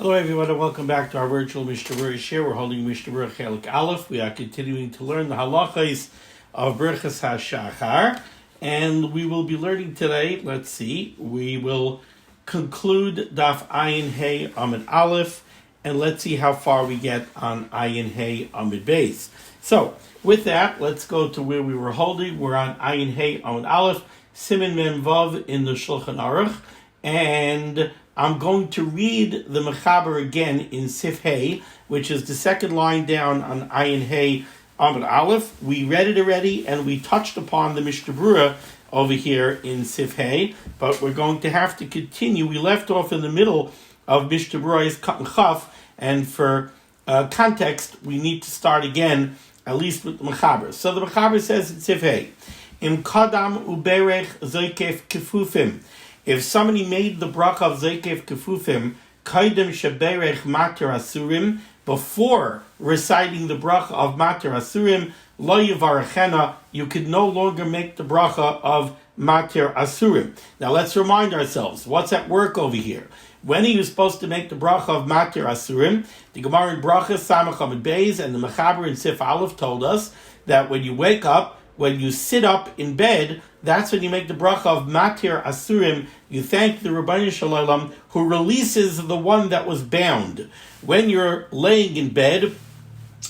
Hello everyone and welcome back to our virtual Mishnah Berurah share. We're holding Mishnah Berurah Chelik Aleph. We are continuing to learn the halachos of birchas hashachar, and we will be learning today, we will conclude Daf Ayin Hey Amid Aleph, and let's see how far we get on Ayin Hey Amid Beis. So, with that, let's go to where we were holding. We're on Ayin Hey Amid Aleph, Siman Mem Vav in the Shulchan Aruch, and I'm going to read the Mechaber again in Sif Hey, which is the second line down on Ayin Hey Amid Aleph. We read it already, and we touched upon the Mishnah Berurah over here in Sif Hey, but we're going to have to continue. We left off in the middle of Mishnah Berurah's Kat and Chaf, and for context, we need to start again, at least with the Mechaber. So the Mechaber says in Sif Hey, Im Kadam Uberech Zoykef Kefufim. If somebody made the bracha of Zoykef Kefufim, Kaidem Sheberech Mater Asurim, before reciting the bracha of Mater Asurim, Lo Yivarachena, you could no longer make the bracha of Mater Asurim. Now let's remind ourselves, what's at work over here? When are you supposed to make the bracha of Mater Asurim? The Gemara in Brachas Samach Amid Beis and the Mechaber in Sif Aleph told us that when you wake up, when you sit up in bed, that's when you make the bracha of Matir Asurim. You thank the Rabbeinu Shalom who releases the one that was bound. When you're laying in bed,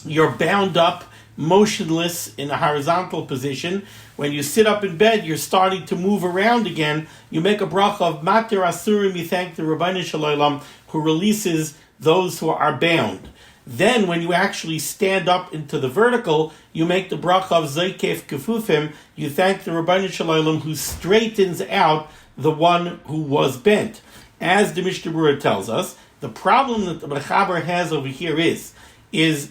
you're bound up, motionless in a horizontal position. When you sit up in bed, you're starting to move around again. You make a bracha of Matir Asurim. You thank the Rabbeinu Shalom who releases those who are bound. Then, when you actually stand up into the vertical, you make the bracha of Zoykef Kefufim. You thank the Rabbeinu Shalom who straightens out the one who was bent. As the Mishnah Berurah tells us, the problem that the Mechaber has over here is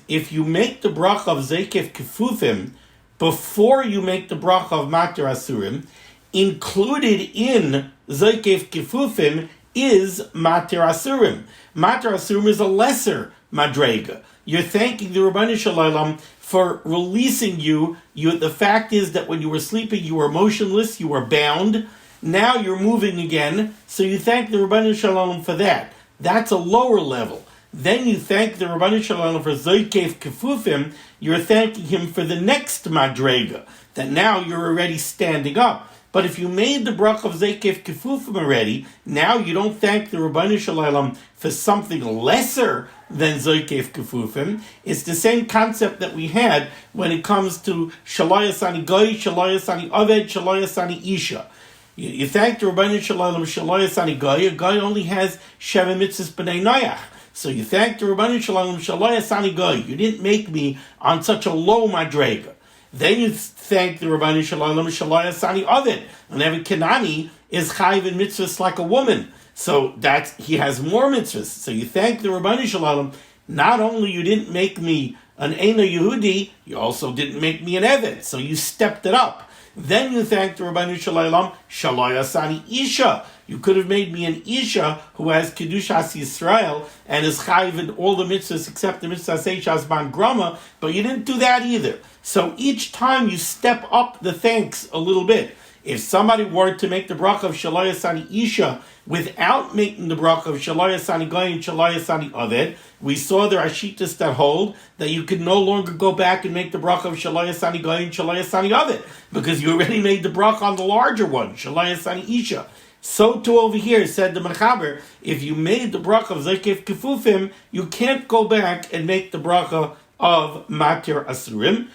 if you make the bracha of Zoykef Kefufim before you make the bracha of Mater Asurim, included in Zoykef Kefufim is Mater Asurim. Mater Asurim is a lesser madrega. You're thanking the Rabbeinu Shalom for releasing you. The fact is that when you were sleeping, you were motionless, you were bound. Now you're moving again, so you thank the Rabbeinu Shalom for that. That's a lower level. Then you thank the Rabbeinu Shalom for Zoykef Kefufim. You're thanking him for the next madrega, that now you're already standing up. But if you made the bracha of Zoykef Kefufim already, now you don't thank the Rabbeinu Shalom for something lesser than Zoykef Kefufim. It's the same concept that we had when it comes to Shalayas Ani Goy, Shalayas Ani Oved, Shalayas Ani Isha. You thank the Rabbeinu Shalom, Shalayas Ani Goy. A guy only has Sheva Mitzvahs B'nai Noach. So you thank the Rabbeinu Shalom, Shalayas Ani Goy. You didn't make me on such a low madrega. Then you thank the Rabbeinu Shalom, Shalayas Ani Oved. And every Kenani is chayiv in mitzvahs like a woman. So he has more mitzvahs. So you thank the Rabbeinu Shalom, not only you didn't make me an Eina Yehudi, you also didn't make me an Eved. So you stepped it up. Then you thank the Rabbeinu Shalom, Shalayas Ani Isha. You could have made me an Isha who has Kedushas Yisrael and is chayiv in all the mitzvahs except the mitzvah Seishas Ban Grama, but you didn't do that either. So each time you step up the thanks a little bit. If somebody were to make the bracha of Shalayas Ani Isha without making the bracha of Shalayas Ani Goy and Shalayas Ani Oved, we saw there are shittas that hold that you can no longer go back and make the bracha of Shalayas Ani Goy and Shalayas Ani Oved because you already made the bracha on the larger one, Shalayas Ani Isha. So too over here, said the Mechaber, if you made the bracha of Zoykef Kefufim, you can't go back and make the bracha of Matir Asurim.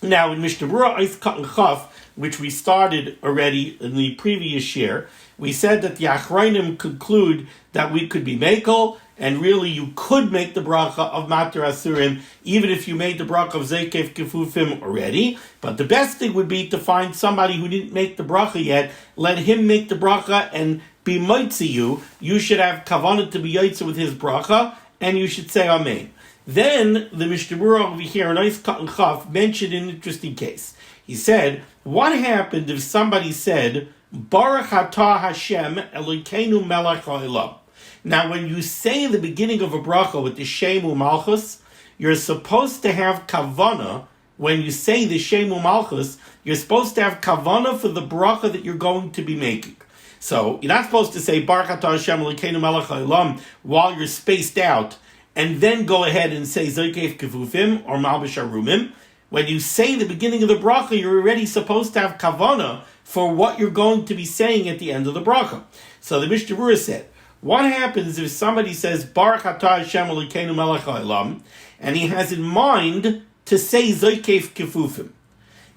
Now in Mishnah Berurah Eis Kat and Chaf, which we started already in the previous year, we said that the Achrayim conclude that we could be mekel, and really you could make the bracha of Mater Asurim even if you made the bracha of Zoykef Kefufim already. But the best thing would be to find somebody who didn't make the bracha yet, let him make the bracha and be moitzi you. You should have kavanah to be yotze with his bracha, and you should say Amen. Then the Mishnah Berurah over here, Eis Kat and Chaf, mentioned an interesting case. He said, what happened if somebody said, Baruch Atah Hashem Elokeinu Melech Haolam? Now, when you say the beginning of a bracha with the shema malchus, you're supposed to have kavanah. When you say the shema malchus, you're supposed to have kavanah for the bracha that you're going to be making. So you're not supposed to say Baruch Atah Hashem Elokeinu Melech Haolam while you're spaced out, and then go ahead and say Zokeif Kefufim or Malbish Arumim. When you say the beginning of the bracha, you're already supposed to have kavana for what you're going to be saying at the end of the bracha. So the Mishnah Berurah said, what happens if somebody says Baruch Atah Hashem Elokeinu Melech Haolam, and he has in mind to say Zokeif Kefufim?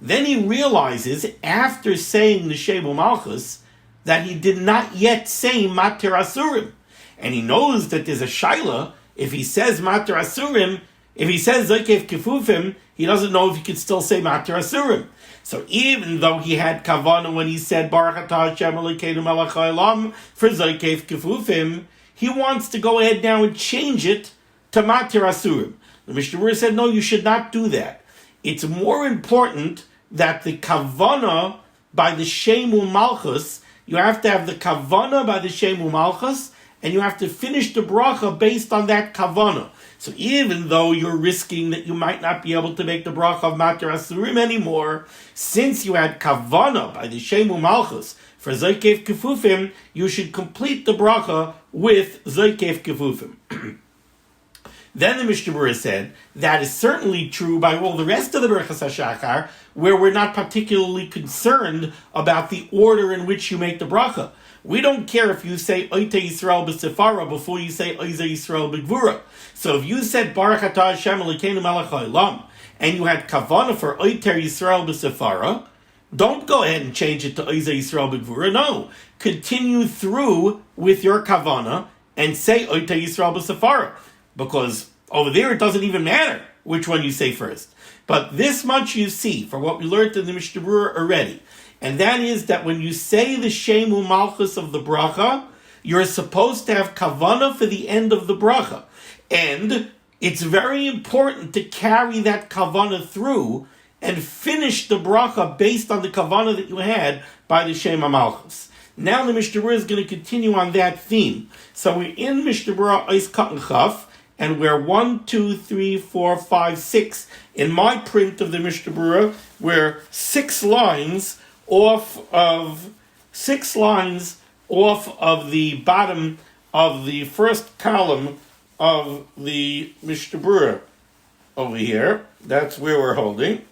Then he realizes, after saying the Shema Malchus, that he did not yet say Matir Asurim. And he knows that there's a shaila, if he says Matir Asurim, if he says Zokeif Kefufim, he doesn't know if he could still say Matir Asurim. So even though he had kavanah when he said Baruch Atah Hashem Elokeinu Melech Haolam for Zokeif Kefufim, he wants to go ahead now and change it to Matir Asurim. The Mishnah Berurah said, no, you should not do that. It's more important that the kavanah by the Shema Malchus, you have to have the kavanah by the Shema Malchus, and you have to finish the bracha based on that kavanah. So even though you're risking that you might not be able to make the bracha of Matir Asurim anymore, since you had kavanah by the Shema Malchus for Zokeif Kefufim, you should complete the bracha with Zokeif Kefufim. Then the Mishnah Berurah said, that is certainly true by all the rest of the birchas hashachar, where we're not particularly concerned about the order in which you make the bracha. We don't care if you say Oite Yisrael b'Sefara before you say Oite Yisrael b'Gvura. So if you said Baruch Atah Hashem Elokeinu Melech Haolam, and you had kavanah for Oite Yisrael b'Sefara, don't go ahead and change it to Oite Yisrael b'Gvura. No, continue through with your kavanah and say Oite Yisrael b'Sefara. Because over there it doesn't even matter which one you say first. But this much you see for what we learned in the Mishnah Berurah already. And that is that when you say the Shema Malchus of the bracha, you're supposed to have kavanah for the end of the bracha. And it's very important to carry that kavanah through and finish the bracha based on the kavanah that you had by the Shema Malchus. Now the Mishnah Berurah is going to continue on that theme. So we're in Mishnah Berurah Ois Katan Chaf, and we're 1, 2, 3, 4, 5, 6. In my print of the Mishnah Berurah, we're 6 lines off of the bottom of the first column of the Mishnah Berurah over here. That's where we're holding.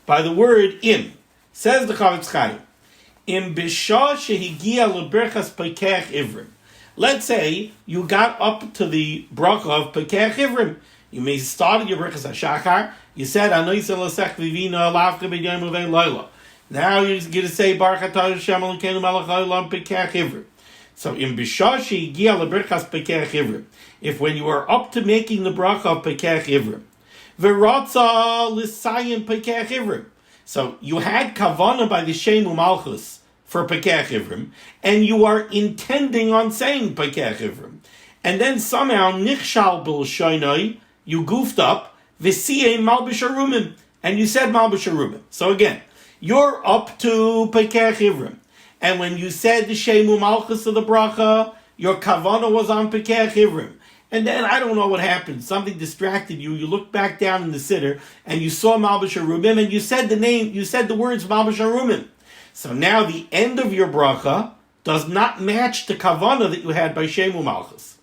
By the word im, says the Chavetz Chaim, im b'shah shehigia leberchas pekach ivrim. Let's say you got up to the bracha of pekach ivrim. You may start your birchas hashachar. You said anois elasech vivina lavka b'yom uvein loyla. Now you're going to say Baruch Atah Hashem Elokeinu Melech Haolam pekach ivrim. So in b'shah shehigia leberchas pekach ivrim, if when you are up to making the bracha of pekach ivrim, v'ratza l'sayim pekach ivrim. So you had kavanah by the Shema Malchus for pekach ivrim, and you are intending on saying pekach ivrim, and then somehow nichshal b'lshoinoi, you goofed up v'siyei malbish arumim, and you said malbish arumim. So again, you're up to pekach ivrim, and when you said the Shema Malchus of the bracha, your kavanah was on pekach ivrim. And then, I don't know what happened. Something distracted you. You looked back down in the siddur, and you saw Malbish Arumim, and you said the words Malbish Arumim. So now the end of your bracha does not match the kavanah that you had by Shema Malchus.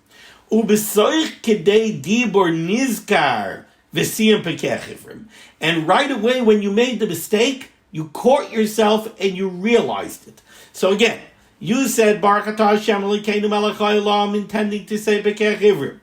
Ubesoich kedei dibor nizkar v'siyam pekach ivrim. And right away, when you made the mistake, you caught yourself and you realized it. So again, you said Baruch Atah Hashem Elokeinu Melech Haolam, intending to say pekach ivrim.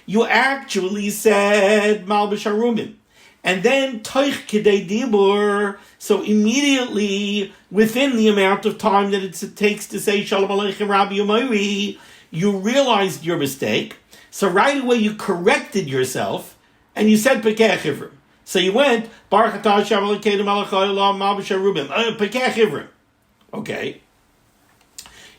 You actually said malbish arumim, and then toich kedei dibur. So immediately within the amount of time that it takes to say Shalom Aleichem Rabbi Yomairi, you realized your mistake. So right away you corrected yourself and you said pekach ivrim. So you went Baruch Atah Hashem Elokeinu Melech Haolam malbish arumim pekach ivrim. Okay.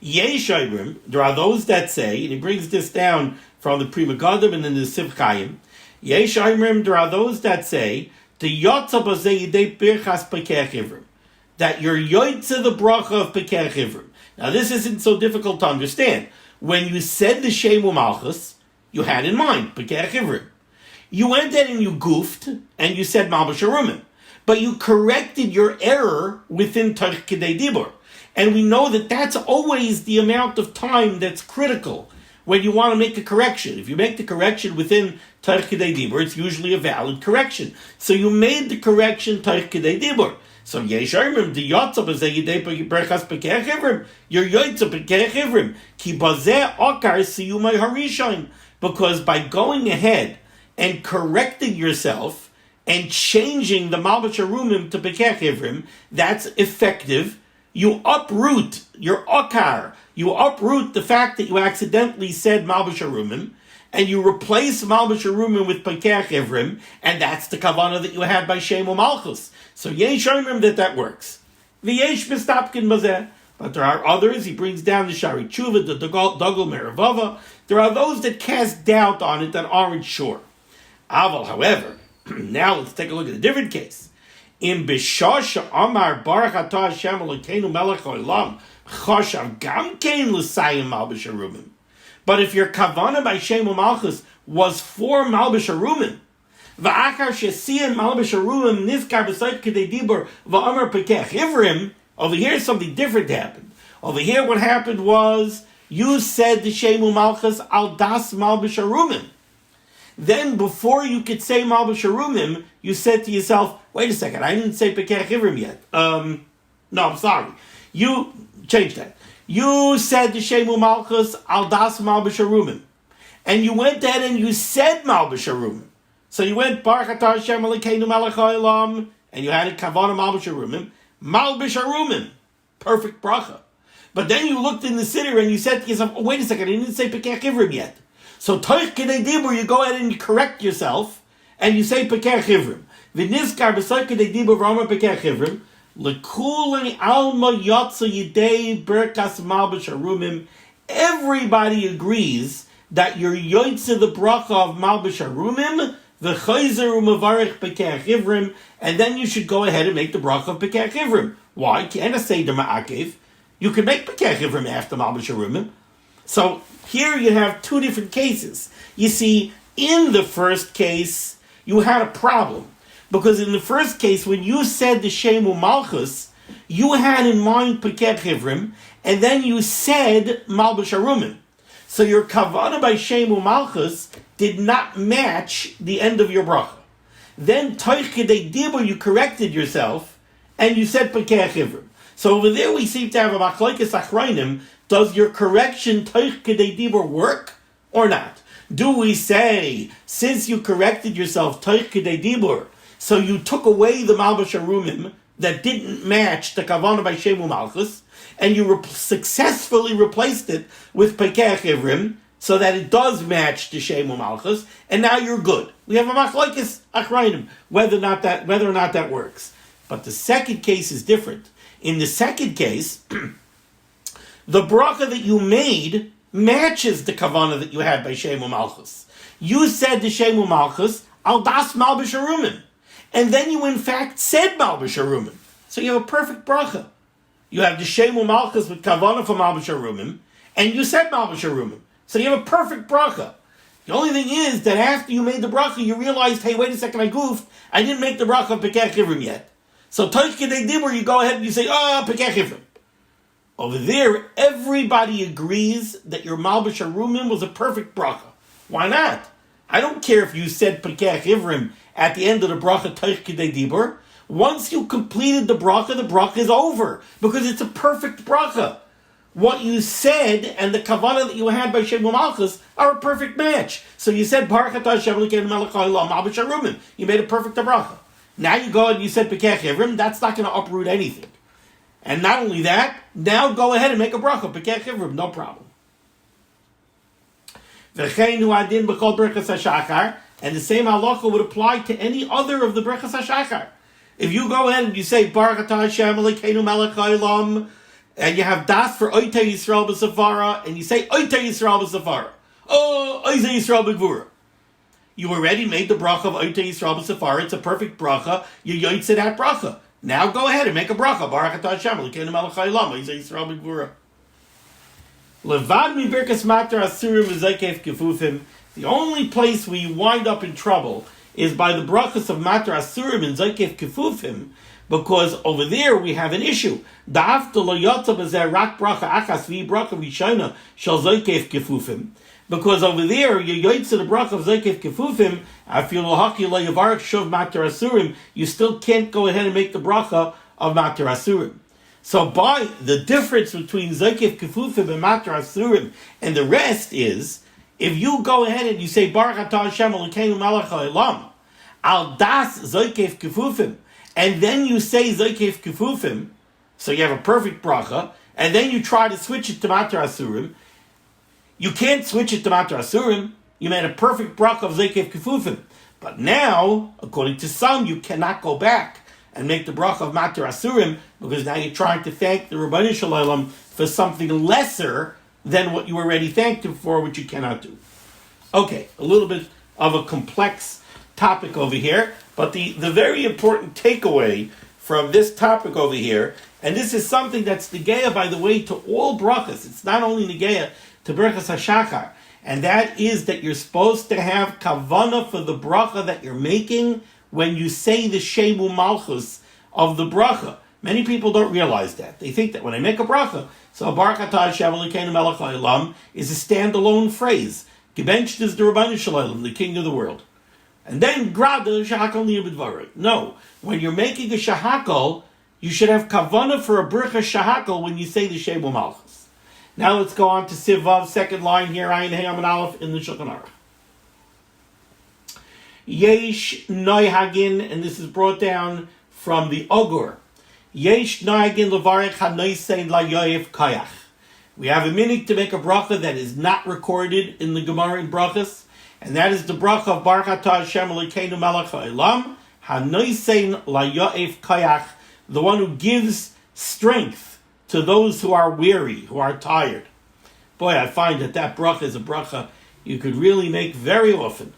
Yeshayrim, there are those that say, and he brings this down from the Pri Megadim and then the Sivchayim. Yeshayrim, there are those that say, the yotza b'zeh yidei birchas pekach ivrim, that you're yotza the bracha of pekach ivrim. Now this isn't so difficult to understand. When you said the Shema Malchus, you had in mind pekach ivrim. You went in and you goofed, and you said malbish arumim, but you corrected your error within Torch Kedei Dibur. And we know that that's always the amount of time that's critical when you want to make a correction. If you make the correction within Taich K'dei Dibur, it's usually a valid correction. So you made the correction Taich K'dei Dibur. So yesh oimrim the yotza b'zeh yidei birchas pekech ivrim. You're yotza pekech ivrim. Ki bazeh okar siyumay harishon. Because by going ahead and correcting yourself and changing the malbus harumim to pekech ivrim, that's effective. You uproot your okar. You uproot the fact that you accidentally said malbus harumim, and you replace malbus harumim with pekech ivrim, and that's the kavanah that you had by shema malchus. So yesh omrim that works. V'yesh mistapkin bazeh. But there are others. He brings down the shari tshuva, the dugel meravava. There are those that cast doubt on it that aren't sure. Aval, however, now let's take a look at a different case. In bishasha amar baruch atah Hashem Elokeinu melech haolam chashav gam kein l'sayim malbus harumim. But if your kavanah by shema malchus was for malbus harumim, v'achar shesiyan malbus harumim nizkar b'sayt k'dei dibur v'amar pekech ivrim, over here something different happened. Over here what happened was you said the shema malchus al das malbus harumim. Then before you could say malbus harumim, you said to yourself, wait a second, I didn't say pekech ivrim yet. No, I'm sorry. You change that. You said the shema malchus al das malbus harumim. And you went ahead and you said malbus harumim. So you went baruch atah Hashem Elokeinu melech haolam, and you had a kavanah malbus harumim. Malbus harumim, perfect bracha. But then you looked in the siddur and you said to yourself, oh, wait a second, I didn't say pekech ivrim yet. So Taich K'dei Dibur, you go ahead and you correct yourself, and you say pekech ivrim. V'nizkar b'sayt K'dei Dibur v'amar pekech ivrim, l'kulei alma yotza yidei birchas malbus harumim. Everybody agrees that you're yotza the bracha of malbus harumim, v'chayzer u'mavarich pekech ivrim, and then you should go ahead and make the bracha of pekech ivrim. Why? Can't I say the ma'akev? You can make pekech ivrim after malbus harumim. So here you have two different cases. You see, in the first case, you had a problem. Because in the first case, when you said the shema malchus, you had in mind pekech ivrim, and then you said malbus harumim. So your kavanah by shema malchus did not match the end of your bracha. Then Taich K'dei Dibur, you corrected yourself, and you said pekech ivrim. So over there we seem to have a machlokes achrayim. Does your correction Taich K'dei Dibur work or not? Do we say, since you corrected yourself Taich K'dei Dibur, so you took away the malbus harumim that didn't match the kavanah by shema malchus, and you successfully replaced it with pekech ivrim, so that it does match the shema malchus, and now you're good. We have a machlokes achrayim whether or not that works. But the second case is different. In the second case, the bracha that you made matches the kavanah that you had by shema malchus. You said the shema malchus al das malbus harumim, and then you in fact said malbus harumim. So you have a perfect bracha. You have the shema malchus with kavanah for malbus harumim, and you said malbus harumim. So you have a perfect bracha. The only thing is that after you made the bracha, you realized, hey, wait a second, I goofed. I didn't make the bracha of pekech ivrim yet. So Taich K'dei Dibur, you go ahead and you say, pekech ivrim. Over there, everybody agrees that your malbus harumim was a perfect bracha. Why not? I don't care if you said pekech ivrim at the end of the bracha Taich K'dei Dibur. Once you completed the bracha is over, because it's a perfect bracha. What you said and the kavanah that you had by shema malchus are a perfect match. So you said baruch atah Hashem Elokeinu melech haolam malbus harumim. You made a perfect bracha. Now you go and you said pekech ivrim. That's not going to uproot anything. And not only that, now go ahead and make a bracha pekech ivrim, no problem. V'chein hu adin b'kol birchas hashachar, and the same halacha would apply to any other of the birchas hashachar. If you go ahead and you say baruch atah Hashem Elokeinu melech haolam, and you have das for Oitei Yisrael b'Safara, and you say Oitei Yisrael b'Safara. Oh, Oitei Yisrael b'Gvura. You already made the bracha of Oitei Yisrael b'Safara. It's a perfect bracha. You yoitze that bracha. Now go ahead and make a bracha. Baruch atah Hashem Elokeinu melech haolam, Oitei Yisrael b'Gvura. Levad mi birchas matar asurim v'zaykev kefufim. The only place where you wind up in trouble is by the brachas of matar asurim and zaykev kefufim, because over there we have an issue. Because over there, you yoitz the bracha of Zokef Kefufim, you still can't go ahead and make the bracha of Matar Asurim. So by the difference between Zokef Kefufim and Matar Asurim and the rest is, if you go ahead and you say Baruch Atah Hashem Elokeinu Melech HaOlam, Al Das Zokef Kefufim, and then you say Zokef Kefufim, so you have a perfect bracha, and then you try to switch it to Matar Asurim, you can't switch it to Matar Asurim. You made a perfect bracha of Zokef Kefufim. But now, according to some, you cannot go back and make the bracha of Matar Asurim, because now you're trying to thank the Ribono Shel Olam for something lesser than what you already thanked him for, which you cannot do. Okay, a little bit of a complex topic over here, but the very important takeaway from this topic over here, and this is something that's negeya, by the way, to all brachas. It's not only negeya to birchas hashachar, and that is that you're supposed to have kavanah for the bracha that you're making when you say the shema malchus of the bracha. Many people don't realize that. They think that when I make a bracha, so Baruch Atah Hashem Elokeinu Melech HaOlam is a standalone phrase. Gebenched is the Ribono Shel Olam, the King of the world. And then grada shahakal niyabidvarei. No, when you're making a shahakal, you should have kavanah for a birchas shahakal when you say the shema malchus. Now let's go on to Sivav, second line here, Ayin Hey Amud Aleph in the Shulchan Aruch. Yesh noihagin, and this is brought down from the Ogur. Yesh noihagin levarech hanoisein layoyev kayach. We have a minhag to make a bracha that is not recorded in the Gemara in brachas, and that is the bracha of Baruch Atah Hashem Elokeinu Melech HaOlam, hanoisein layoyev kayach, the one who gives strength to those who are weary, who are tired. Boy, I find that bracha is a bracha you could really make very often.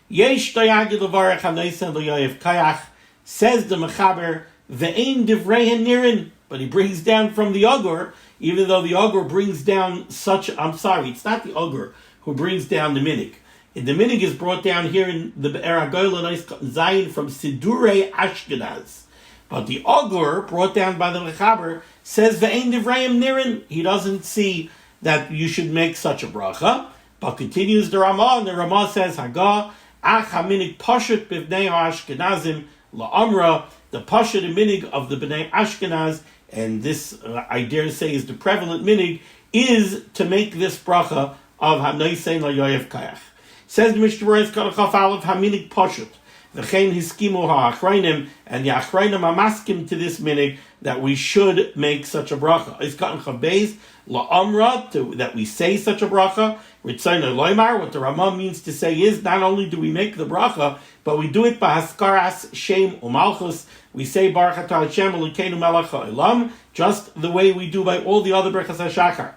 Yesh dayagid levarech hanoisen l'yoyev kayach, says the Mechaber, ve'ein divrei nirin, but he brings down from the Ogur, even though the Ogur brings down it's not the Ogur who brings down the minhag. The minhag is brought down here in the Be'er HaGoyla Zayin from Sidurei Ashkenaz. But the Ogur, brought down by the Mechaber, says ve'ein divrei nirin. He doesn't see that you should make such a bracha, but continues the Ramah, and the Ramah says, Haga, ach haminig pashut b'vnei ha'ashkenazim la'amra, the pashut minig of the b'nei Ashkenaz, and this, I dare say, is the prevalent minig, is to make this bracha of hanoisein layoyev kayach. Says the Mishnah Berurah Chaf Aleph, haminig pashut, v'chein hiskimu ha'achrayim, and the achrayim are maskim to this minig, that we should make such a bracha. It's gotten chavbeis la'amra, that we say such a bracha. Ritzayna loymar, what the Ramah means to say is, not only do we make the bracha, but we do it by haskaras shem umalchus. We say Baruch Atah Hashem Elokeinu Melech HaOlam, just the way we do by all the other birchas hashachar.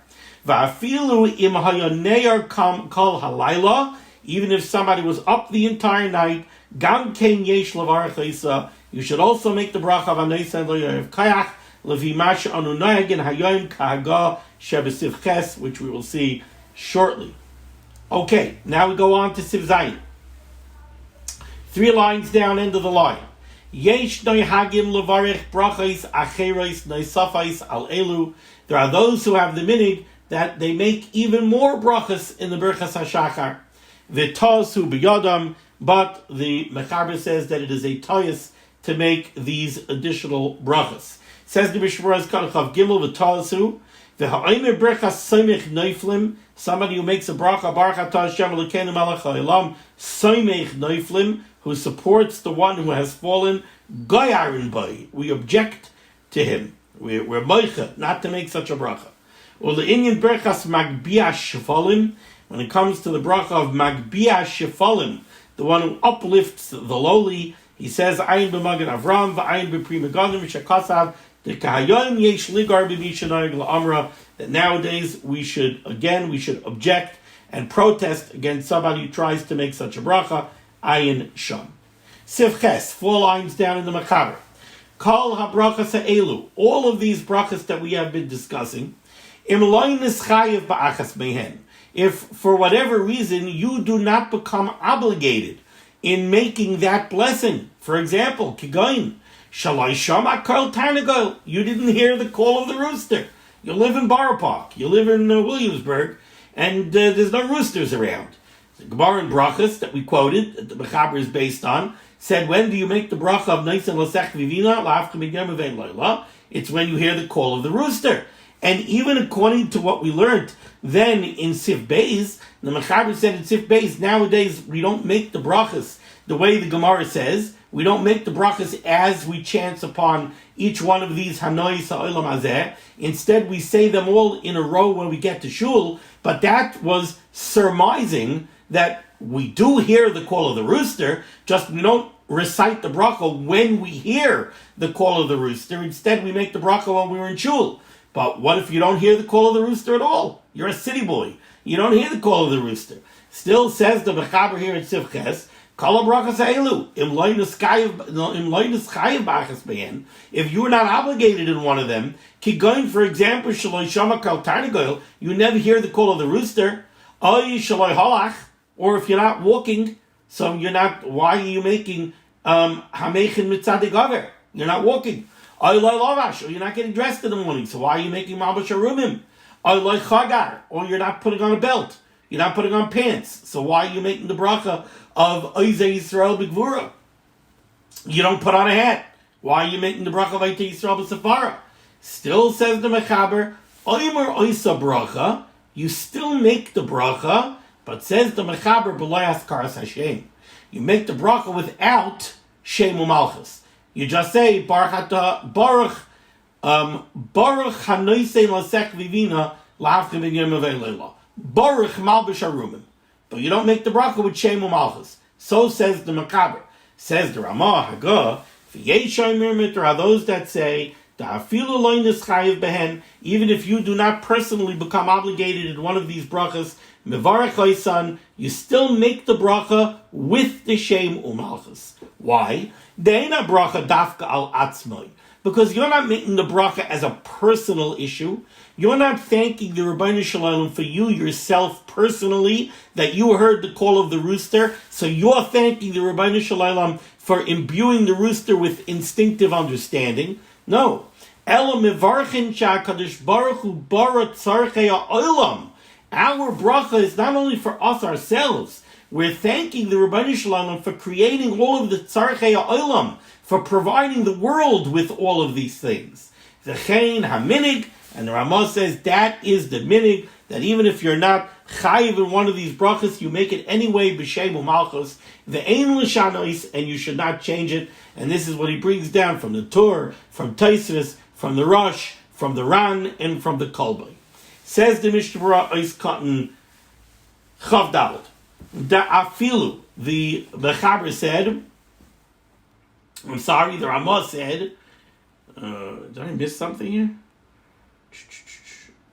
Va'afilu im hayoneir kol halayla, even if somebody was up the entire night, gam kein yesh levarech isa, you should also make the bracha of hanoisen layoyev kayach, levi masha anu nohagin hayoim kahaga shebesiv ches, which we will see shortly. Okay, now we go on to Siv Zayin. 3 lines down, end of the line. Yesh noihagim levarech brachos acheros noisafais al elu. There are those who have the minhag that they make even more brachas in the birchas hashachar. V'tosu b'yodam, but the Mechaber says that it is a toyus to make these additional brachas. Says the Mishnah Berurah Chav Gimel v'tosu v'ha'omer birchas soimech noiflim. Somebody who makes a bracha, Baruch Atah Hashem Elokeinu Melech HaOlam, soimech noiflim, who supports the one who has fallen, goyarin boy. We object to him. We're moicha not to make such a bracha. Or the Indian birchas magbia shefalim, when it comes to the bracha of magbia shefalim, the one who uplifts the lowly, he says, Ayin b'magen Avram, v'ayin b'pri megadim, v'shakasav, the kahayonim yesh ligar b'mishanayig la'amra, that nowadays we should object and protest against somebody who tries to make such a bracha. Ayin sham. Sivches, 4 lines down in the Mechaber. Kol ha-brachas ha'elu, all of these brachas that we have been discussing, im loy nischayev ba'achas mehen, if for whatever reason you do not become obligated in making that blessing. For example, kigoyin, Shalai shama kol tarnagol. You didn't hear the call of the rooster. You live in Borough Park. You live in Williamsburg, and there's no roosters around. The Gemara in Brachas that we quoted, that the Mechaber is based on, said, when do you make the bracha of Neisan Lasech Vivina? It's when you hear the call of the rooster. And even according to what we learned then in Sif Beis, the Mechaber said in Sif Beis, nowadays we don't make the brachas the way the Gemara says. We don't make the brachas as we chance upon each one of these Hanoi Sa'olam Hazeh. Instead, we say them all in a row when we get to shul. But that was surmising that we do hear the call of the rooster, just we don't recite the bracha when we hear the call of the rooster. Instead, we make the bracha when we were in shul. But what if you don't hear the call of the rooster at all? You're a city boy. You don't hear the call of the rooster. Still says the Mechaber here in Sivches, if you were not obligated in one of them, for example, you never hear the call of the rooster, or if you're not walking, so you're not, why are you making you're not walking. Or you're not getting dressed in the morning, so why are you making malbash arumim? Or you're not putting on a belt. You're not putting on pants. So why are you making the bracha of Oizei Yisrael B'Gvura? You don't put on a hat. Why are you making the bracha of Oizei Yisrael B'Safara? Still says the Mechaber, Oimer Oisa bracha, you still make the bracha, but says the Mechaber, B'loi Askaras Hashem. You make the bracha without Shem U'Malchus. You just say, Baruch Hanoisei Lasech Vivina L'Havkim Ben Yom V'Leila. Baruch Malbish Arumim. But you don't make the bracha with Shem U'Malchus. So says the Mechaber. Says the Ramah Hagah, there are those that say, even if you do not personally become obligated in one of these brachas, you still make the bracha with the Shem U'Malchus. Why? Deina bracha dafka al atzmai. Because you're not making the bracha as a personal issue. You're not thanking the Rabbeinu Shalom for you yourself personally, that you heard the call of the rooster. So you're thanking the Rabbeinu Shalom for imbuing the rooster with instinctive understanding. No. Ela mevarchin sha'akadosh baruch hu bara tzarchei ha'olam. Our bracha is not only for us ourselves. We're thanking the Rabbeinu Shalom for creating all of the tzarchei ha'olam, for providing the world with all of these things. The chein haminig, and the Ramah says that is the minig, that even if you're not chayiv in one of these brachas, you make it anyway b'shem u'malchus, ve'ein l'shanois, and you should not change it. And this is what he brings down from the Torah, from Tosfos, from the Rosh, from the Ran, and from the Kolbei. Says the Mishnah Berurah Ois Cotton Chav Dalet. Da afilu, the Mechaber said, I'm sorry, the Ramah said, did I miss something here?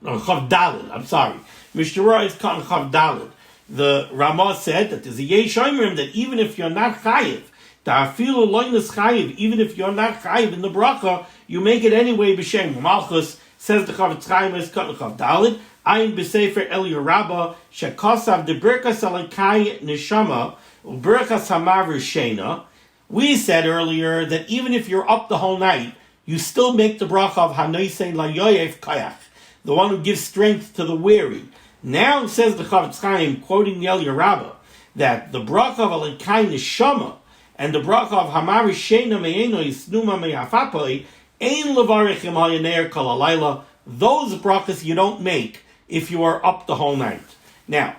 No, Chav Dalet, I'm sorry. Mishnah Berurah Ois Cotton Chav Dalet. The Ramah said that there's a yesh oimrim that even if you're not chayiv, da afilu loinas chayiv, even if you're not chayiv in the bracha, you make it anyway b'shem malchus. Says the Chavetz Chaim Ois Cotton Chav Dalet. Ayin b'sefer Eliyah Rabbah shekosav de birchas alakai neshama birchas hamaver shena. We said earlier that even if you're up the whole night, you still make the bracha of Hanoisei Layoyev Kayach, the one who gives strength to the weary. Now says the Chavetz Chaim, quoting the Eliyah Rabbah, that the bracha of alakai neshama and the bracha of hamaver shena me'eno yisnuma me'afapoi ein levarich im hayaner kol halayla. Those brachas you don't make if you are up the whole night. Now,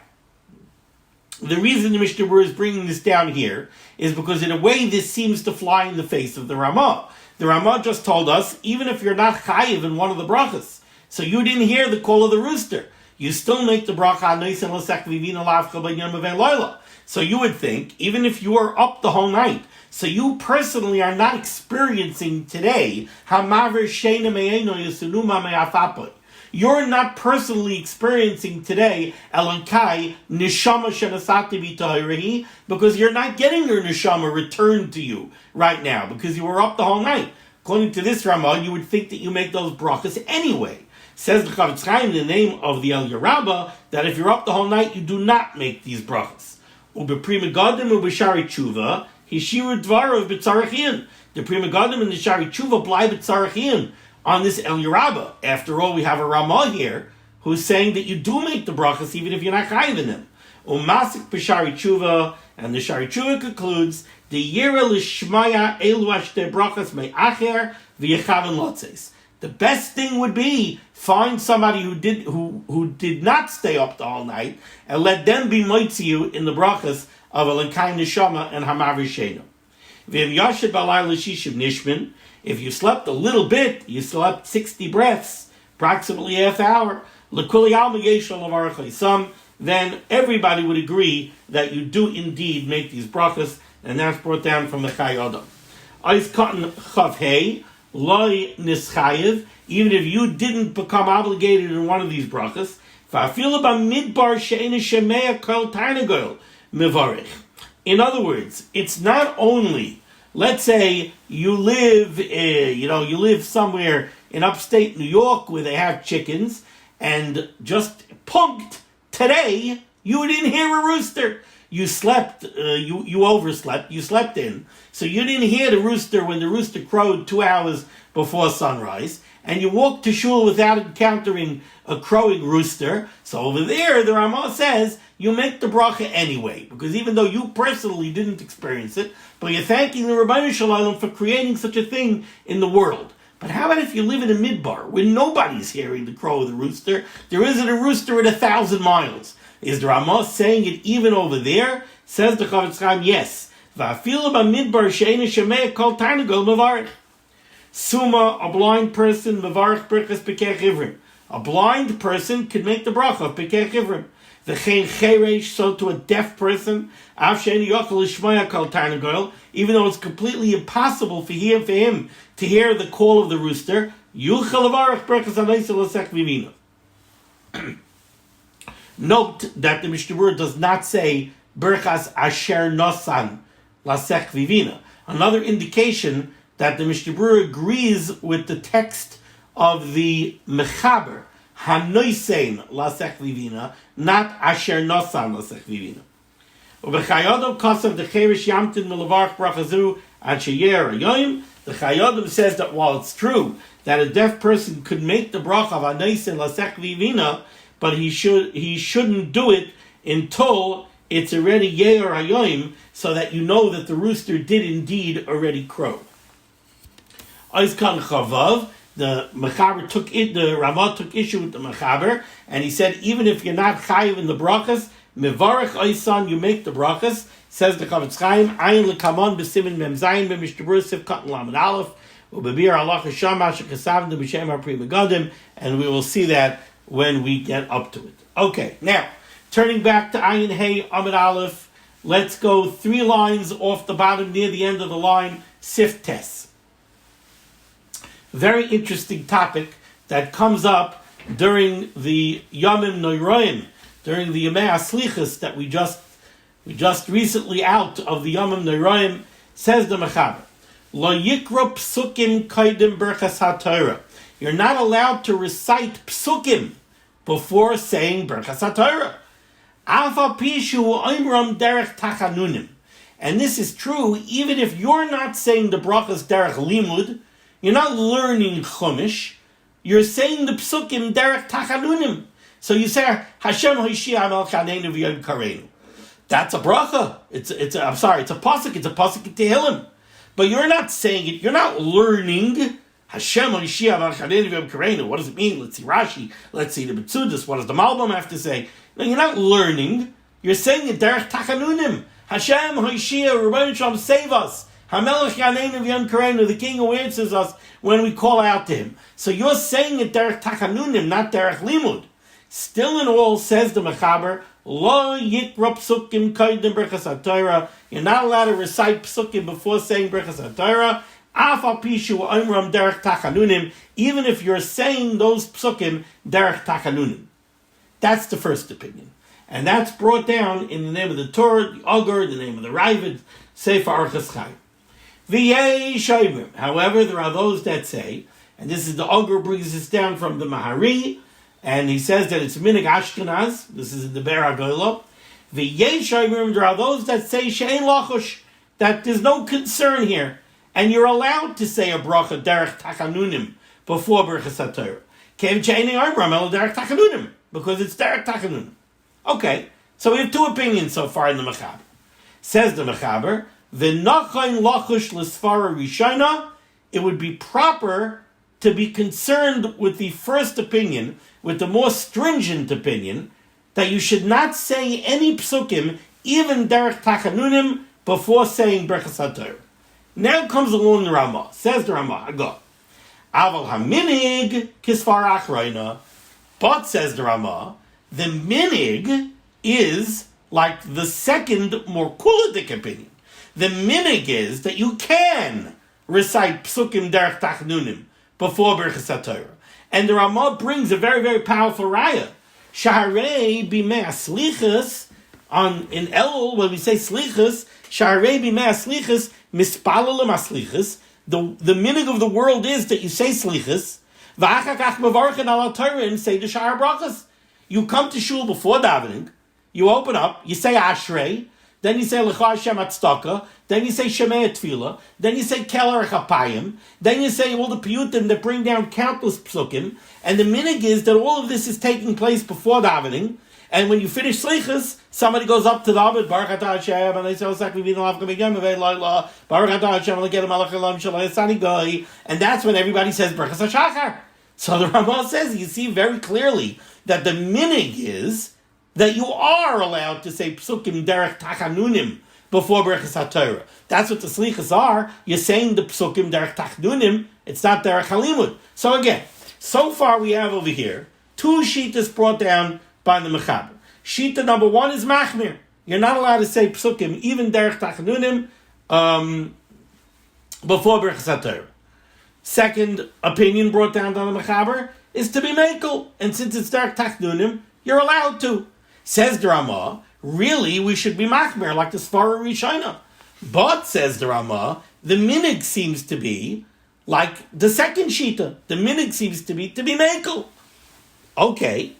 the reason the Mishnah Berurah is bringing this down here is because in a way this seems to fly in the face of the Ramah. The Ramah just told us, even if you're not chayiv in one of the brachas, so you didn't hear the call of the rooster, you still make the bracha Neisan Lasech Vivina L'Havcha B'Yom V'Leila. So you would think, even if you are up the whole night, so you personally are not experiencing today Hamaver Sheina Me'eno Yesunuma Me'afapoy. You're not personally experiencing today Elankai Neshama Shenasati B'Tohirihi, because you're not getting your Neshama returned to you right now, because you were up the whole night. According to this Ramah, you would think that you make those brachas anyway. Says the Chavetz Chaim in the name of the Eliyah Rabbah that if you're up the whole night, you do not make these brachas. Ubeprima Gadim Ubeshari Tshuva, he shiur dvarav b'tzarachin. The Pri Megadim and the Shari Tshuva bly b'tzarachin on this El Yerabah. After all, we have a Ramah here who's saying that you do make the brachas even if you're not chayiv in them. Umasik b'Shari Tshuva, and the Shari Tshuva concludes the yira l'shmaya elu ashte brachas me'acher v'yechaven lotzes. The best thing would be find somebody who did not stay up the whole night and let them be moitzi you in the brachas of Elokai Neshama and Hamav Rishenu. V'im yashed balai l'shishim nishmin. If you slept a little bit, you slept 60 breaths, approximately half hour. L'kuli alma yeshal avarach l'isam. Then everybody would agree that you do indeed make these brachas, and that's brought down from the Chai Adam. Eis katan chav hey. Loi nischayev, even if you didn't become obligated in one of these brachas, fa'afilu b'midbar she'ena shemea kol tarnagol mevarich. In other words, it's not only, let's say you live somewhere in upstate New York where they have chickens, and just punked today you didn't hear a rooster. You slept, you overslept, you slept in. So you didn't hear the rooster when the rooster crowed 2 hours before sunrise, and you walked to shul without encountering a crowing rooster. So over there, the Ramah says, you make the bracha anyway, because even though you personally didn't experience it, but you're thanking the Rabbeinu Shalom for creating such a thing in the world. But how about if you live in a midbar, where nobody's hearing the crow of the rooster? There isn't a rooster at 1,000 miles. Is the Ramah saying it even over there? Says the Chavetz Chaim, yes. Va'afilu b'midbar she'ena shemea kol tarnagol mevarich. Suma, a blind person, mevarich birchas pekech ivrim. A blind person could make the bracha of pekech ivrim. V'chein cheresh, so to a deaf person, av she'ena yochel lishmaya kol tarnagol, even though it's completely impossible for him to hear the call of the rooster, yuchel levarich birchas anaisa l'sech vivina. Note that the Mishnah Berurah does not say birchas asher nosan lasech vivina. Another indication that the Mishnah Berurah agrees with the text of the mechaber hanoisein lasech vivina, not asher nosan lasech vivina. Ubechayodom kasav the cherish yamtin melavarch brachazu ad sheyer hayoyim. The Chayodom says that while it's true that a deaf person could make the bracha of hanoisein lasech vivina, but he shouldn't do it until it's already Ye'er Hayoim, so that you know that the rooster did indeed already crow. Oiskan Chavav, the Ramah took issue with the Mechaber, and he said, even if you're not chayiv in the brachas, Mevarech Oisan, you make the brachas. Says the Chavetz Chaim, Ayin Lekamon b'Siman Mem Zayin b'Mishnah Berurah Sivkat and Lamed Aleph, u'bebir halachos shama shekasavim b'Shem Pri Megadim, and we will see that when we get up to it. Okay, now, turning back to Ayin Hey Amid Aleph, let's go 3 lines off the bottom near the end of the line, Sif Tes. Very interesting topic that comes up during the Yomim Noiraim, during the Yemei HaSlichas that we just recently out of the Yomim Noiraim. Says the Mechaber, Lo Yikra Psukim Kaidim birchas HaTorah. You're not allowed to recite psukim before saying birchas HaTorah. Afa pishu oimram derech tachanunim. And this is true even if you're not saying the brachas derech limud, you're not learning chumash, you're saying the psukim derech tachanunim. So you say, Hashem hoishia al chaneinu v'yom kareinu. That's a bracha. It's a pasuk. It's a pasuk in Tehillim. But you're not saying it, you're not learning Hashem hoishia al chaneinu v'yom kareinu. What does it mean? Let's see Rashi. Let's see the Betzudas. What does the Malbim have to say? No, you're not learning. You're saying it derech tachanunim. Hashem hoishia, Rabbeinu Shalom, save us. HaMelech Yaneinu V'Yom Kareinu, the King who answers us when we call out to him. So you're saying it derech tachanunim, not derech limud. Still in all, says the Mechaber, Lo yikra psukim kaidim birchas HaTorah. You're not allowed to recite psukim before saying birchas HaTorah. Af al pishu oimram derech tachanunim, even if you're saying those psukim derech tachanunim. That's the first opinion. And that's brought down in the name of the Torah, the Ogur, the name of the Ravid, Sefer Orchos Chaim. V'yei shaybrim. However, there are those that say, and this is the Ogur brings this down from the Mahari, and he says that it's Minig Ashkenaz, this is in the Ber HaGolah. V'yei shaybrim, there are those that say she'ein lachosh, that there's no concern here, and you're allowed to say a bracha derech tachanunim before birchas HaTorah. Because it's derech tachanunim. Okay, so we have two opinions so far in the Mechaber. Says the Mechaber, v'nachayin lachush l'sfara rishona, it would be proper to be concerned with the first opinion, with the more stringent opinion, that you should not say any psukim, even derech tachanunim, before saying birchas HaTorah. Now comes along the Ramah. Says the Ramah, go. Aval haminig kisfar achroina. But, says the Ramah, the minig is like the second, more kuladik opinion. The minig is that you can recite psukim derech tachanunim before birchas HaTorah. And the Ramah brings a very, very powerful raya. Shaharei b'mei aslichas, in Elul, when we say slichas, shaharei b'mei aslichas, mispalalim aslichas, the minig of the world is that you say slichas, v'achakach mevarchen al HaTorah, and say the sha'ar brachas. You come to shul before davening, you open up, you say ashrei, then you say lecha Hashem atzdaka, then you say shema tefillah, then you say keler chapayim, then you say all the piyutim that bring down countless psukim, and the minig is that all of this is taking place before davening, and when you finish slichas, somebody goes up to the Abed, Baruch atah Hashem, and they say, Baruch atah Hashem, and that's when everybody says birchas hashachar. So the Ramah says, you see very clearly that the minig is that you are allowed to say psukim derech tachanunim before birchas HaTorah. That's what the slichas are. You're saying the psukim derech tachanunim. It's not derech limud. So again, so far we have over here two shitas brought down by the Mechaber. Shita number one is machmir. You're not allowed to say psukim, even derech tachanunim, before birchas HaTorah. Second opinion brought down by the Mechaber is to be mekel, and since it's derech tachanunim, you're allowed to. Says the Ramah, really we should be machmir like the Sfara Rishona. But, says the Ramah, the minig seems to be like the second shita. The minig seems to be mekel. Okay.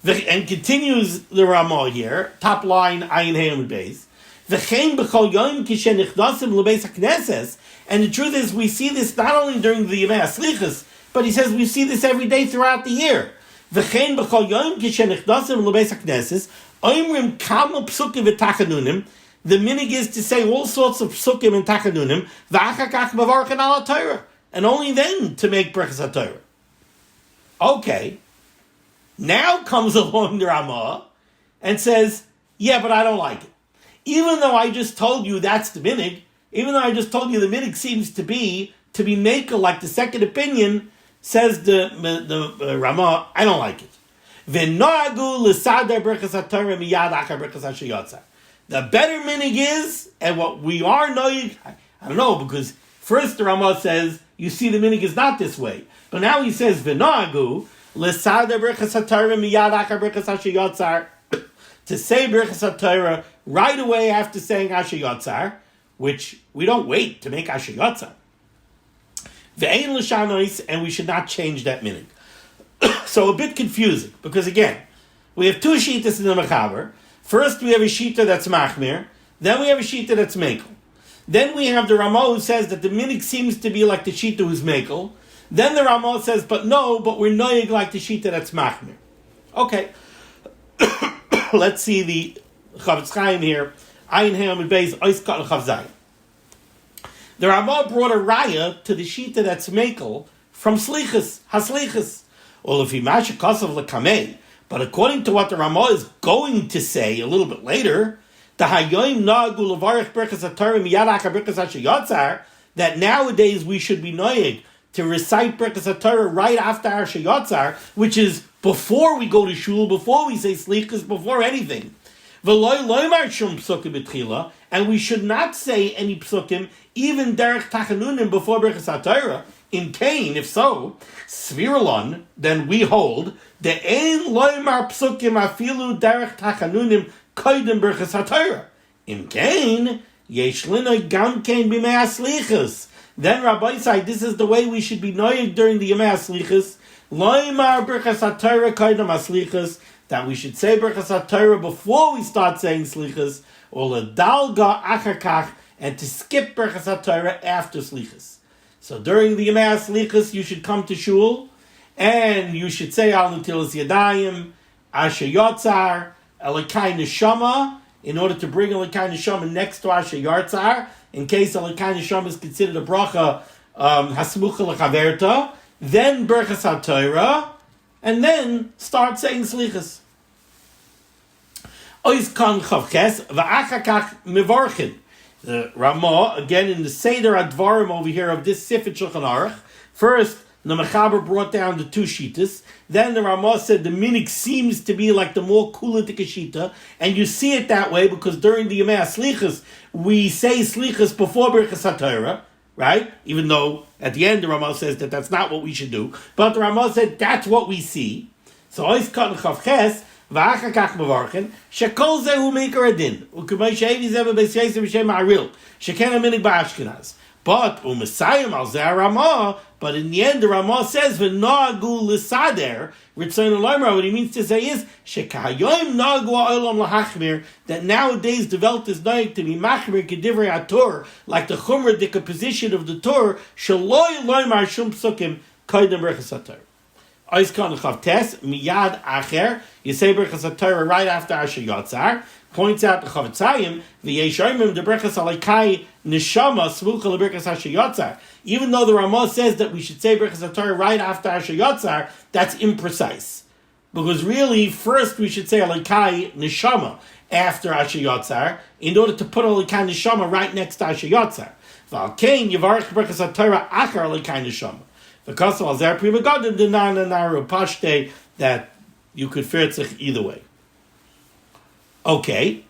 And continues the Ramah here, top line, ayin heim beis. V'chein b'chol yom kishen nichnasim l'beis hakneses. And the truth is, we see this not only during the Yemei HaSlichas, but he says we see this every day throughout the year. V'chein b'chol yom kishen nichnasim l'beis hakneses. Oimrim kama psukim v'tachanunim. The minig is to say all sorts of psukim and tachanunim. V'achakach mavarchen al HaTorah. And only then to make birchas HaTorah. Okay. Now comes along the Ramah and says, yeah, but I don't like it. Even though I just told you that's the minig, even though I just told you the minig seems to be maker like the second opinion, says the Ramah, I don't like it. The better minig is, and what we are knowing, I don't know, because first the Ramah says, you see the minig is not this way. But now he says, V'noagu, l'sada birchas HaTorah miyad achar birchas hashayotzer, to say birchas HaTorah right away after saying hashayotzer, which we don't wait to make hashayotzer. Ve'ein l'shanois, and we should not change that minig. So a bit confusing, because again, we have two shitas in the Mechaber. First we have a shita that's machmir, then we have a shita that's mekel. Then we have the Ramah who says that the minig seems to be like the shita who's mekel. Then the Ramah says, but we're noyig like the shita that's machmir. Okay. Let's see the Chavetz Chaim here. Ayin Hayom Beis Oiskat Chav Zayin. The Ramah brought a raya to the shita that's mekel from slichas, haslichas. Well, if he masha kasav lekamei, but according to what the Ramah is going to say a little bit later, the hayoim nagu levarich birchas HaTorah miyad achar birchas hashayotzer, that nowadays we should be noyig to recite birchas HaTorah right after our shayotzer, which is before we go to shul, before we say slichas, before anything. And we should not say any psukim, even derech tachanunim, before birchas HaTorah. In Cain, if so, svirlon, then we hold the ein loymar psukim afilu derech tachanunim koydem birchas HaTorah. In Cain, yesh linoi gam Cain b'mei aslichas. Then Rabbi said, this is the way we should be noyed during the Yemei HaSlichas. Loymar birchas HaTorah koydem aslichas, that we should say birchas HaTorah before we start saying slichas, or ledalga achakach, and to skip birchas HaTorah after slichas. So during the Yemei Slichas, you should come to shul, and you should say Al Natilas Yadayim, Asher Yotzar, Elikai Neshama, in order to bring Elikai Neshama next to Asher Yotzar, in case Elikai Neshama is considered a bracha Hasmucha L'Chaverta, then birchas HaTorah, and then start saying Slichas. Ois Kan Chavches, V'achakach Mevorchin. The Ramah, again in the Seder Advarim over here of this Sifet Shulchan Aruch, first the Mechaber brought down the two Shitas, then the Ramah said the minig seems to be like the more kulitik Shita, and you see it that way because during the Yemei Slichas, we say Slichas before birchas HaTorah, right? Even though at the end the Ramah says that that's not what we should do, but the Ramah said that's what we see. So Ois Kan Chavches, V'achakach mevarchen, shekol zehu meikar adin, u'k'may she'evi zeh b'beis yosef b'shem ha'aril, sheken ha'minig ba'ashkenaz. But u'mesayim al zeh Ramah, but in the end the Ramah says v'noagu l'sader, ritzayin l'omer, what he means to say is shekahayoim noagu ha'olam l'hachmir, that nowadays developed this noig to be machmir k'divrei HaTorah, like the chumrah decomposition of the Torah, shaloi loymar shum psukim koydem birchas HaTorah. Ois Kan Chavtes, miyad acher, you say birchas HaTorah right after Asher Yotzar, points out the Chavetzayim, v'yeshoimim the birchas Elikai Neshama smucha lebirchas Asher Yotzar. Even though the Ramah says that we should say birchas HaTorah right after Asher Yotzar, that's imprecise. Because really, first we should say Elikai Neshama after Asher Yotzar, in order to put Elikai Neshama right next to Asher Yotzar. V'alkein yivarech birchas HaTorah achar Elikai Neshama. Because of that you could ferzich either way. Okay.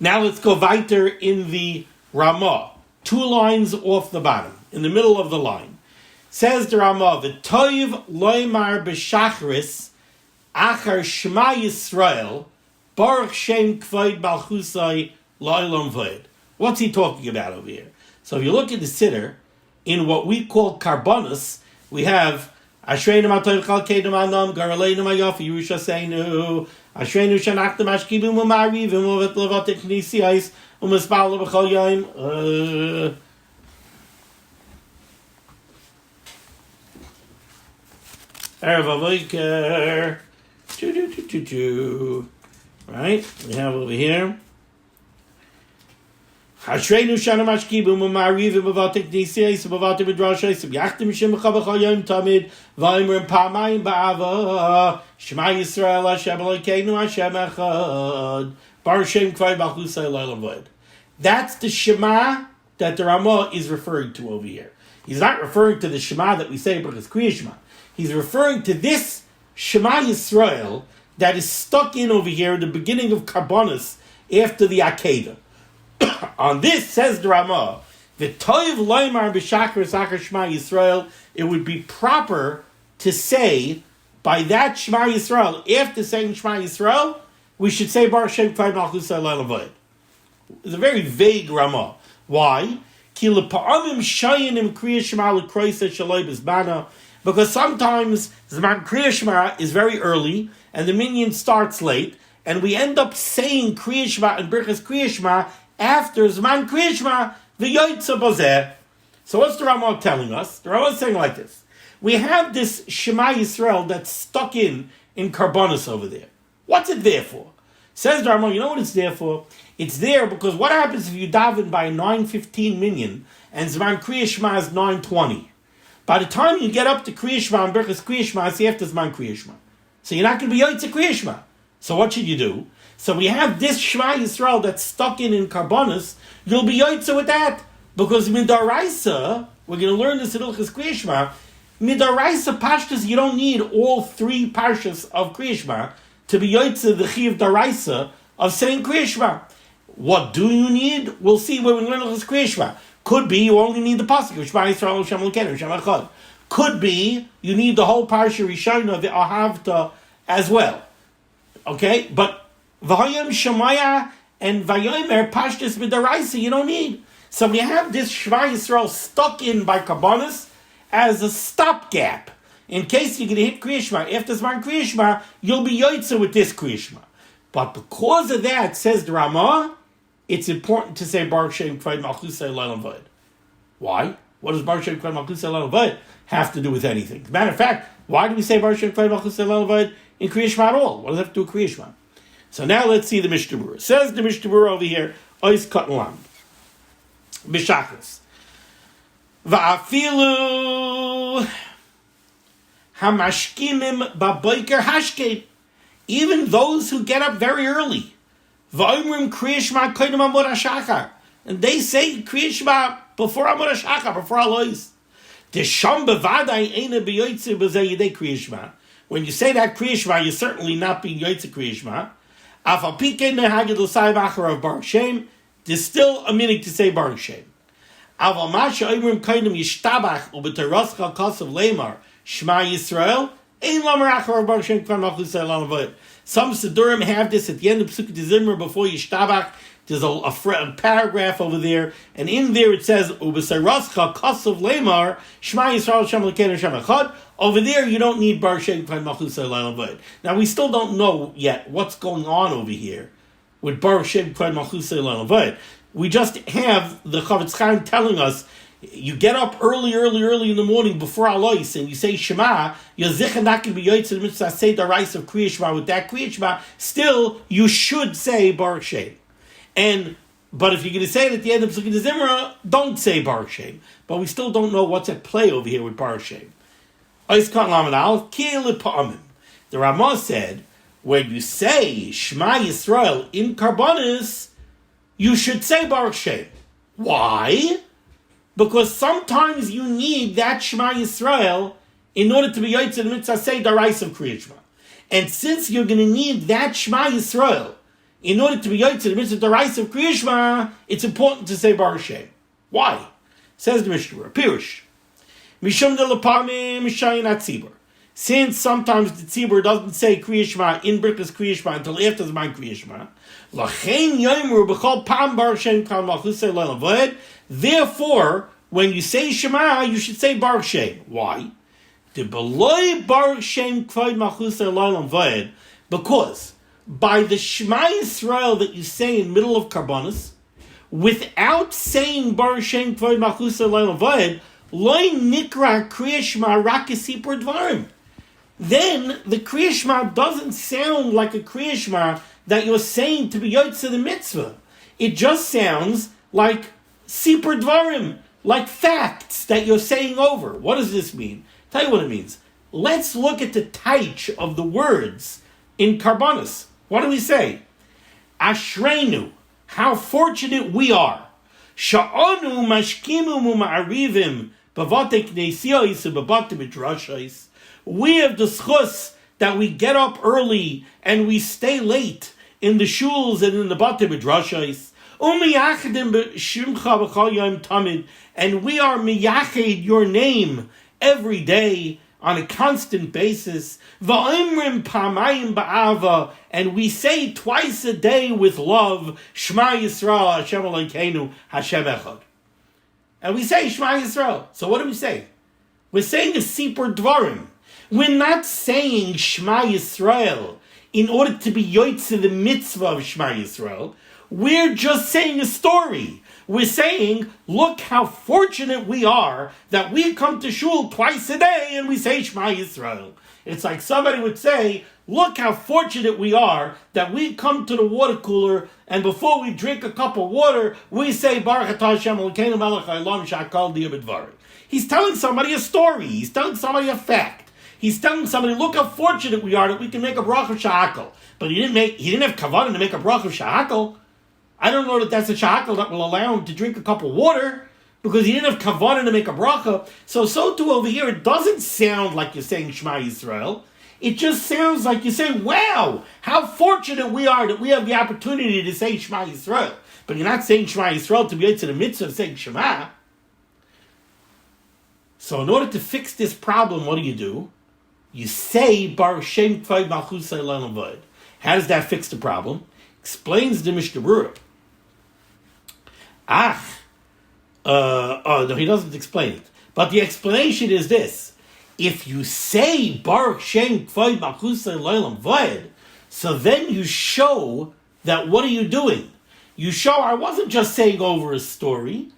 Now let's go weiter in the Ramah. 2 lines off the bottom, in the middle of the line. Says the Ramah, V'toiv loymar b'shachris achar shema Yisrael baruch shem kvoid balchusai lo'olam voed. What's he talking about over here? So if you look at the Siddur, in what we call karbonos, we have Ashreinu Matoiv Chalkeinu Manam Garaleinu Mayofi Yerushaseinu Ashreinu Shanachtem Ashkibim Umarivim Uvet Levatik Nisiais Umaspal B'chol Yom Erev Avoiker. Right? We have over here Ashreinu shana mashkibum u'marivim b'vatik nisiyis b'vatik b'drashayis b'yachtim shemcha b'chol yom tamid v'imrim pamayim ba'ava Shema Yisrael Hashem Elokeinu Hashem Echad Baruch Shem Kvoid Malchusai L'olam Voed. That's the Shema that the Ramah is referring to over here. He's not referring to the Shema that we say because krias Shema. He's referring to this Shema Yisrael that is stuck in over here at the beginning of Karbonos after the Akedah. On this, says the Ramah, the Toiv Loimar B'Shachar Sachar Shema Yisrael, it would be proper to say, by that Shema Yisrael, after saying Shema Yisrael, we should say Baruch Shem Kvoid Malchusai L'olam Voed. It's a very vague Ramah. Why? Because sometimes Zman Krias Shema is very early, and the minyan starts late, and we end up saying Krias Shema and birchas Krias Shema after Zman Krias Shema, v'yoytza bozeh. So what's the Ramah telling us? The Ramah is saying like this. We have this Shema Yisrael that's stuck in Karbonos over there. What's it there for? Says the Ramah, you know what it's there for? It's there because what happens if you daven by 9:15 minyan and Zman Krias Shema is 9:20? By the time you get up to Krias Shema and birchas Krias Shema, it's after Zman Krias Shema. So you're not going to be yoytza Krias Shema. So what should you do? So we have this Shema Yisrael that's stuck in Karbonos. You'll be yoytza with that. Because midaraisa, we're going to learn this in Hilchos Krias Shema, midaraisa pashtas, you don't need all 3 parshas of Krias Shema to be yoytza the chiv daraisa of saying Krias Shema. What do you need? We'll see when we learn Hilchos Krias Shema. Could be you only need the pasuk of Shema Yisrael Hashem Elokeinu Hashem Echad. Could be you need the whole parsha Rishona, the Ahavta as well. Okay, but V'hayim Shemaya and Vayomer Pashtus Midaraisa you don't need. So we have this Shema Yisrael stuck in by Karbonos as a stopgap. In case you're going to hit Krias Shema, after Zman Krias Shema, you'll be yoytza with this Krias Shema. But because of that, says the Ramah, it's important to say Baruch Shem Kvod Malchus Leilam Vod. Why? What does Baruch Shem Kvod Malchus Leilam Vod have to do with anything? As a matter of fact, why do we say Baruch Shem Kvod Malchus Leilam Vod in Krias Shema at all? What does it have to do with Krias Shema? So now let's see the Mishnah Berurah. Says the Mishnah Berurah over here, Ois Katan Lam. B'shachos. Va'afilu hamashkimim ba'boiker hashkein. Even those who get up very early. Va'omrim krias shema koydem amud hashachar. And they say krias shema before amud hashachar, before halachos. Desham bevadai eina b'yoytze b'zeh yidei krias shema. When you say that krias shema, you're certainly not being yoytze krias shema. Afal pikein nehagid l'sai v'acharav baruch shem. There's still a meaning to say baruch shem. Aval masha oimrim koydem yishtabach u'b'teroscha kosav leimar shema Yisrael. Ein lamer acharav baruch shem kvan malchus leilam vod. Some Sidurim have this at the end of Pesukei Zimra before Yishtabach. There's a paragraph over there, and in there it says Ubesarascha Kosav Lemar Shema Yisrael Shem Elokeinu Shem Echad. Over there you don't need Baruch Shem Kvan Malchus Leilam Vod. Now we still don't know yet what's going on over here with Baruch Shem Kvan Malchus Leilam Vod. We just have the Chavetz Chaim telling us, you get up early in the morning before halachos and you say Shema, you're zicher not going to be yoytze the mitzvah say the rice of krias shema with that krias shema. Still, you should say Baruch Shem. But if you're going to say it at the end of Pesukei Zimra, don't say Baruch Shem. But we still don't know what's at play over here with Baruch Shem. The Ramah said, when you say Shema Yisrael in Karbonis, you should say Baruch Shem. Why? Because sometimes you need that Shema Yisrael in order to be yoytze the mitzvah say the rice of krias shema. And since you're going to need that Shema Yisrael in order to be yoytze the mitzvah the rice of krias shema, it's important to say Baruch Shem. Why? Says the Mishnah Berurah. Pirush. Mishum de lepamim mishayin atzibur. Since sometimes the tzibur doesn't say krias shema in birchas krias shema until after the man krias shema. Lachein yoimru b'chol pam Baruch Shem kal malchus leilam vod. Therefore, when you say Shema, you should say Baruch Shem. Why? The beloy Baruch Shem kvod malchus leilam vod, because by the Shema Yisrael that you say in middle of Karbonos, without saying Baruch Shem kvod malchus leilam vod, loy nikra krias shema rak yisipur dvarim. Then the krias shema doesn't sound like a krias shema that you're saying to be yoytze the mitzvah. It just sounds like Sipur Dvarim, like facts that you're saying over. What does this mean? Tell you what it means. Let's look at the taich of the words in Karbonos. What do we say? Ashreinu, how fortunate we are. Sha'onu mashkimu ma'arivim b'vate kneisiyos b'vate midrashos. We have the schus that we get up early and we stay late in the shuls and in the bate midrashos. And we are miyached your name every day on a constant basis. And we say twice a day with love, Shema Yisrael, Hashem Elokeinu, Hashem Echad. And we say Shema Yisrael. So what do we say? We're saying a Sipur Dvarim. We're not saying Shema Yisrael in order to be yoytze the mitzvah of Shema Yisrael. We're just saying a story. We're saying, look how fortunate we are that we come to shul twice a day and we say Shema Yisrael. It's like somebody would say, look how fortunate we are that we come to the water cooler and before we drink a cup of water, we say Baruch atah Hashem Elokeinu melech haolam shakal diyah. He's telling somebody a story. He's telling somebody a fact. He's telling somebody, look how fortunate we are that we can make a bracha of shahakal. But he didn't have kavod to make a bracha of shahakal. I don't know that that's a shahakal that will allow him to drink a cup of water because he didn't have kavod to make a bracha. So too over here, it doesn't sound like you're saying Shema Yisrael. It just sounds like you're saying, wow, how fortunate we are that we have the opportunity to say Shema Yisrael. But you're not saying Shema Yisrael to be into the mitzvah of saying Shema. So in order to fix this problem, what do? You say Baruch Shem kvod malchus leilam vod. How does that fix the problem? Explains the Mishnah Berurah. No, he doesn't explain it. But the explanation is this. If you say Baruch Shem kvod malchus leilam vod, so then you show that what are you doing? you show I wasn't just saying over a story.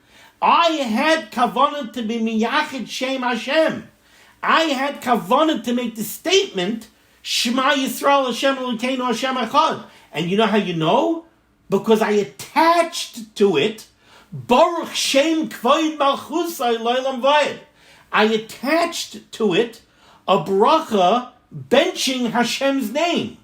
I had kavanah to be miyachid shem Hashem. I had kavanah to make the statement, Shema Yisrael Hashem Elokeinu Hashem Echad. And you know how you know? Because I attached to it, Baruch Shem Kvoid Malchusai Loilam Vayed. I attached to it a bracha benching Hashem's name.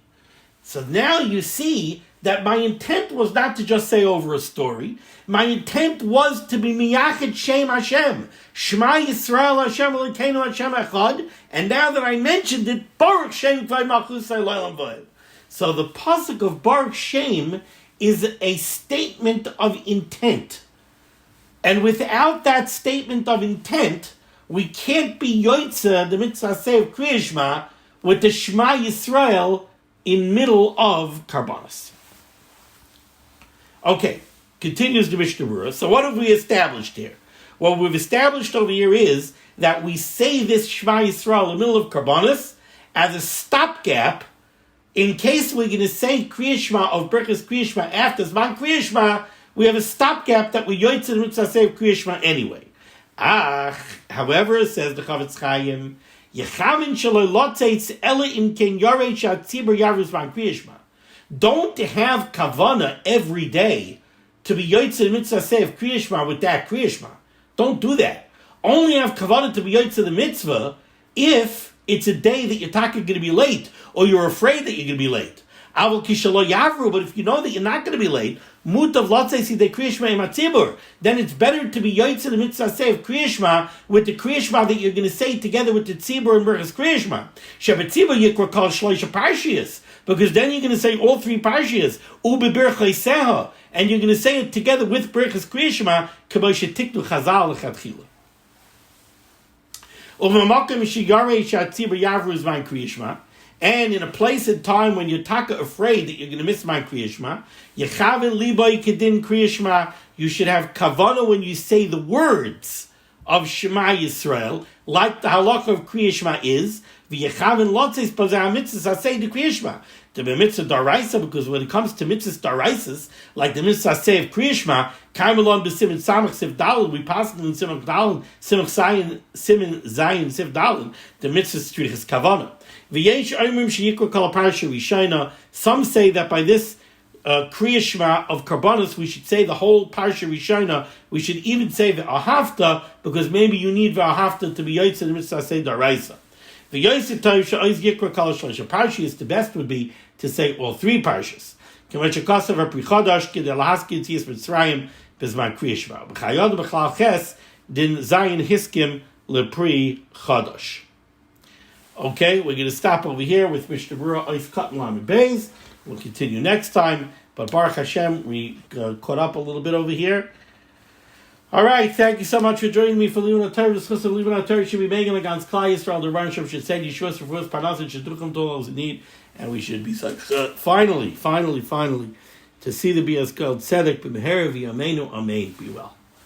So now you see that my intent was not to just say over a story. My intent was to be miyachid shem Hashem. Shema Yisrael Hashem Elokeinu Hashem Echad. And now that I mentioned it, Baruch Shem Kvoid Malchusai Loilam Vayed. So the pasuk of Baruch Shem is a statement of intent. And without that statement of intent, we can't be yoitza, the mitzvah say of krias, with the Shema Yisrael in middle of karbanos. Okay, continues the Mishnah Berurah. So what have we established here? What we've established over here is that we say this Shema Yisrael in the middle of karbanos as a stopgap in case we're going to say krias of birchas krias after Zman krias. We have a stopgap that we yoitz in the mitzvah say of krias anyway. However, says the Chavetz Chaim, Yechavin shelo lotzeitz ela im ken yorei shatzibur yarus Zman krias. Don't have kavanah every day to be yoitz in the mitzvah say of krias with that krias. Don't do that. Only have kavanah to be yoitz in the mitzvah if it's a day that you're going to be late, or you're afraid that you're going to be late. But if you know that you're not going to be late, then it's better to be yoitz in the mitzvah say of krias with the krias that you're going to say together with the tzibur and birchas krias. Shebetzibur yikra kol shloisha parshias, because then you're going to say all three parshias, ubi birchas, and you're going to say it together with birchas krias, k'bo shetiknu chazal lechatchila. And in a place and time when you're afraid that you're going to miss my krias, you should have kavanah when you say the words of Shema Yisrael, like the halacha of krias is. To be mitzvah daraisa, because when it comes to mitzvah daraisas, like the mitzvah say of krias, Kaimelon b'simin samach siv dalin, we pass it in simach dalin, simach simin zayin siv dalin, the mitzvah strichas kavanah. V'yesh oimrim sheyikra kol parsha rishayna. Some say that by this krias of karbanos, we should say the whole parsha rishayna. We should even say the ahavta, because maybe you need the ahavta to be yoytz in the mitzvah say daraisa. The yoytz tov she'oiz yikra kol shloisha parshas, the best would be to say all three parshas. K'may shekasav ha-pri chadash k'dei lahaski tziyas mitzrayim bezman krias. B'chayod b'chlal ches din zayin hiskim lepri chadash. Okay, we're going to stop over here with Mishnah Berurah Oif Kat and Lamed Beis. We'll continue next time. But Baruch Hashem, we caught up a little bit over here. All right, thank you so much for joining me for limud HaTorah. The schus of limud HaTorah should be making against Klal Yisrael. The Ran Shem should say Yeshua for us, Parnas and Shidduchim to all those in need, and we should be finally to see the Bias called Tzedek b'Meher v'Yameinu Amen. Be well.